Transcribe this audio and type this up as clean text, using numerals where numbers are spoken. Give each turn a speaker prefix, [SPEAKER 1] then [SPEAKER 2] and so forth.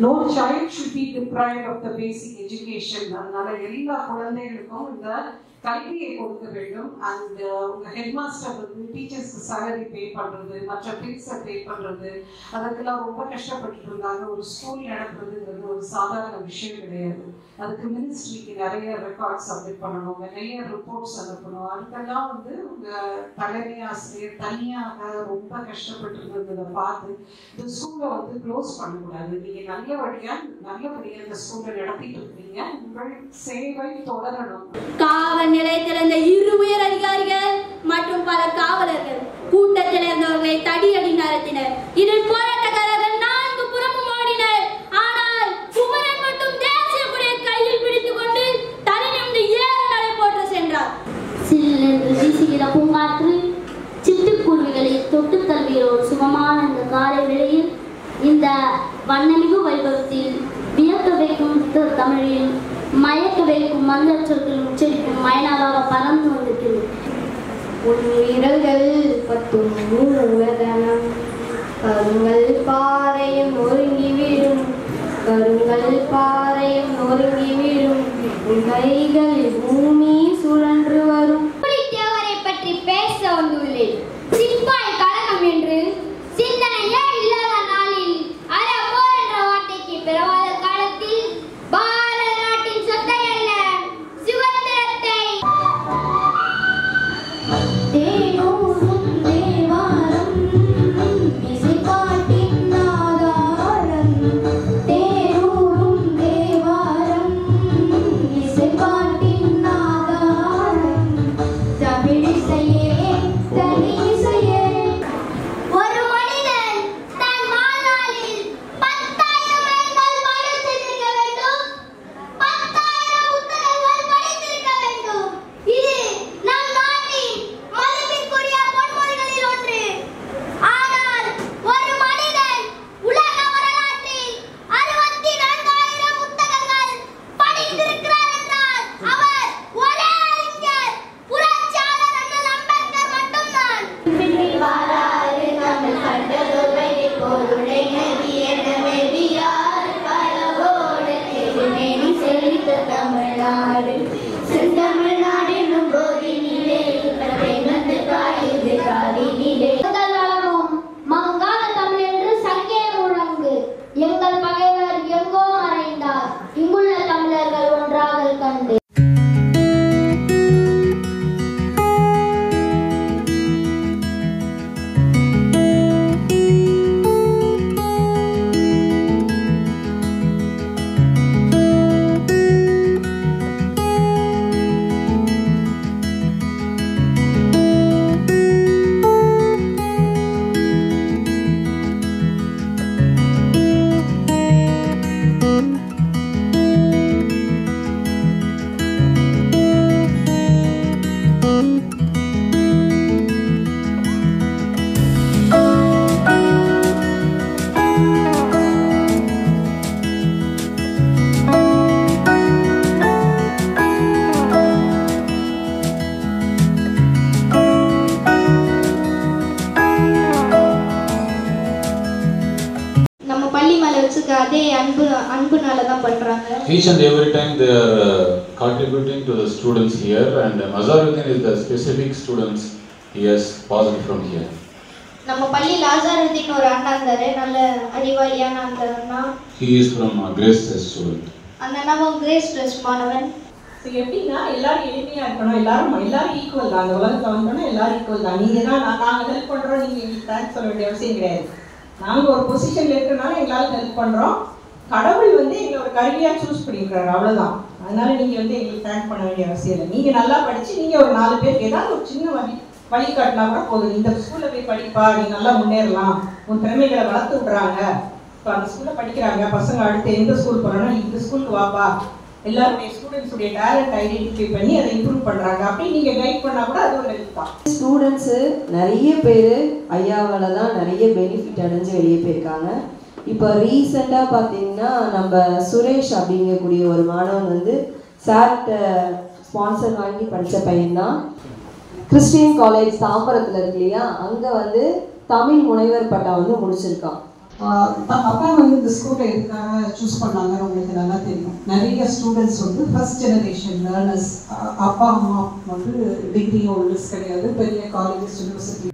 [SPEAKER 1] No child should be deprived of the basic education. அதனால எல்லா குழந்தைகளுக்கும் இந்த கல்வியை கொடுக்க வேண்டும். அண்ட் ஹெட் மாஸ்டர் வந்து டீச்சர்ஸ்க்கு சேலரி பே பண்ணுறது, மற்ற ஃபீஸை பே பண்ணுறது, அதுக்கெல்லாம் ரொம்ப கஷ்டப்பட்டு இருந்தாங்க. ஒரு ஸ்கூல் நடத்துறதுங்கிறது ஒரு சாதாரண விஷயம் கிடையாது. அதுக்கு மினிஸ்ட்ரிக்கு நிறைய ரெக்கார்ட்ஸ் சப்மிட் பண்ணணும், நிறைய ரிப்போர்ட்ஸ் அனுப்பணும். அதுக்கெல்லாம் வந்து உங்கள் தலைமை ஆசிரியர் தனியாக ரொம்ப கஷ்டப்பட்டு இருந்ததை பார்த்து இந்த ஸ்கூலை வந்து க்ளோஸ் பண்ணக்கூடாது. நீங்கள் நல்லபடியாக இந்த ஸ்கூலை நடத்திட்டு இருக்கீங்க. உங்கள் சேவை தொடரணும்.
[SPEAKER 2] காவல் நிலையத்தில் இருந்த 2 உயர் அதிகாரிகள் மற்றும் பல காவலர்கள் கூட்டத்தில் இருந்தவர்களை தடியடி நடத்தினர். இதில் போராட்டக்காரர்கள் 4 புறமும் ஓடினர். ஆனால் குமரன் மட்டும் தேசிய கொடியை கையில் பிடித்துக் கொண்டு தலை நிமிர்ந்து 7 நடை போட்டு சென்றார். சில்லென்று வீசுகிற பூங்காற்று சிட்டுக்குருவிகளை தொட்டு தழுவிய ஒரு சுகமான இந்த காலை வேளையில் இந்த வண்ணமிகு வைபவத்தில் வியக்க வைக்கும் தமிழில் மயக்க வைக்கும் மந்திர சொற்கள் உச்சரிக்கும் மயனாவாக பறந்து வந்திருக்கிறது. உயிரல்கள் பத்தும் உலகனம் கருங்கள் பாறையும் நொறுங்கிவிடும், கருங்கள் பாறையும் நொறுங்கிவிடும், கைகளில் பூமி சுழன்று வரும். புலித்தேவரை பற்றி பேச வந்துள்ளேன். சிப்பாய் கழகம் என்று சிந்தனையே இல்லாத நாளில் அறப்போ என்ற வார்த்தைக்கு பிறவாத காலத்தில் பாரத நாட்டின் சொத்தை அல்ல சுதந்திரத்தை தேனூரும் தேவாரம் இசைப்பாட்டின் ஆதாரம், தேனூரும் தேவாரம் இசைப்பாட்டின் ஆதாரம், தமிழிசையே தனிசையே. ஒரு மனிதன் தன் வாழ்நாளில் 10,000 மைல்கள் பயணம் செய்திருக்க வேண்டும், 10,000 புத்தகங்கள் படித்திருக்க வேண்டும். இது நம் நாட்டின் மதிப்பிற்குரிய பொன்மொழிகளில் ஒன்று. ஆனால் ஒரு மனிதன் உலக வரலாற்றில் 64,000 புத்தகங்கள் படித்திருக்கிறார் என்றால் அவர் ஒரே அறிஞர், புரட்சியாளர் அண்ணல் அம்பேத்கர் மட்டும்தான். வரலாறு நம்ம கண்டதொரு பொருளை நதியெனவெதியார் பலவோடு திருநெறி செழித்த தமிழ்நாடு செந்தமிழ்நாடு என்னும் போதினிலே வந்து காயுது காதினிலே. மங்காள தமிழ் என்று சங்கே முழங்கு, எங்கள் பகைவர் எங்கோ மறைந்தார், இங்குள்ள தமிழர்கள் ஒன்றாக கண்டு.
[SPEAKER 3] Each and every time they are contributing to the students here, and Mazaruddin is the specific students he has passed from here.
[SPEAKER 2] நம்ம பள்ளியில் ஆசாருதீன் ஒரு அண்ணா இருந்தாரு, நல்ல அறிவாளியான அந்த அண்ணா.
[SPEAKER 3] He is from Grace Trust student.
[SPEAKER 2] அந்த அண்ணாவும் கிரேஸ் ட்ரஸ்ட் மாணவன்.
[SPEAKER 1] எப்படின்னா எல்லாரும் எளிமையா இருக்கணும், எல்லாரும் ஈக்குவல் தான். அந்த உலகத்துல வந்தோன்னா எல்லாரும் ஈக்குவல் தான். நீங்க தான் நாங்க ஹெல்ப் பண்றோம், நீங்க எங்களுக்கு தேங்க்ஸ் சொல்ல வேண்டிய அவசியம் கிடையாது. நாங்க ஒரு பொசிஷன்ல இருக்கனால எங்களால ஹெல்ப் பண்றோம். கடவுள் வந்து எங்களை ஒரு கருவியா சூஸ் பண்ணிக்கிறாரு, அவ்வளவுதான். அதனால நீங்க வந்து எங்களுக்கு தேங்க் பண்ண வேண்டிய அவசியம் இல்லை. நீங்க நல்லா படிச்சு நீங்க ஒரு 4 பேருக்கு ஏதாவது ஒரு சின்ன வழிகாட்டினா கூட போதும். இந்த ஸ்கூல்ல போய் படிப்பா, நீ நல்லா முன்னேறலாம், உன் திறமைகளை வளர்த்து விடுறாங்க. இப்போ அந்த ஸ்கூல்ல படிக்கிறாங்க பசங்க, அடுத்து எந்த ஸ்கூல் போறோம்னா இந்த ஸ்கூலுக்கு வாப்பா, எல்லாருடைய ஸ்டூடெண்ட்ஸுடைய டேலண்ட் ஐடென்டிஃபை பண்ணி அதை இம்ப்ரூவ் பண்றாங்க. அப்படி நீங்க கைட் பண்ணா கூட அது ஒரு ஹெல்ப் தான்.
[SPEAKER 4] ஸ்டூடெண்ட்ஸ் நிறைய பேர் ஐயாவால தான் நிறைய பெனிஃபிட் அடைஞ்சு வெளியே போயிருக்காங்க. இப்போ ரீசெண்டாக பார்த்தீங்கன்னா நம்ம சுரேஷ் அப்படிங்கக்கூடிய ஒரு மாணவன் வந்து சார்கிட்ட ஸ்பான்சர் வாங்கி படித்த பையன்தான். கிறிஸ்டியன் காலேஜ் தாம்பரத்தில் இருக்கு இல்லையா, அங்கே வந்து தமிழ் முனைவர் பட்டம் வந்து முடிச்சிருக்கான்.
[SPEAKER 1] அப்பா வந்து இந்த ஸ்கூலை எதுக்காக சூஸ் பண்ணாங்கன்னு உங்களுக்கு நல்லா தெரியும். நிறைய ஸ்டூடெண்ட்ஸ் வந்து ஃபர்ஸ்ட் ஜெனரேஷன் லேர்னர்ஸ், அப்பா அம்மா வந்து டிகிரி ஹோல்டர்ஸ் கிடையாது, பெரிய காலேஜஸ் யூனிவர்சிட்டி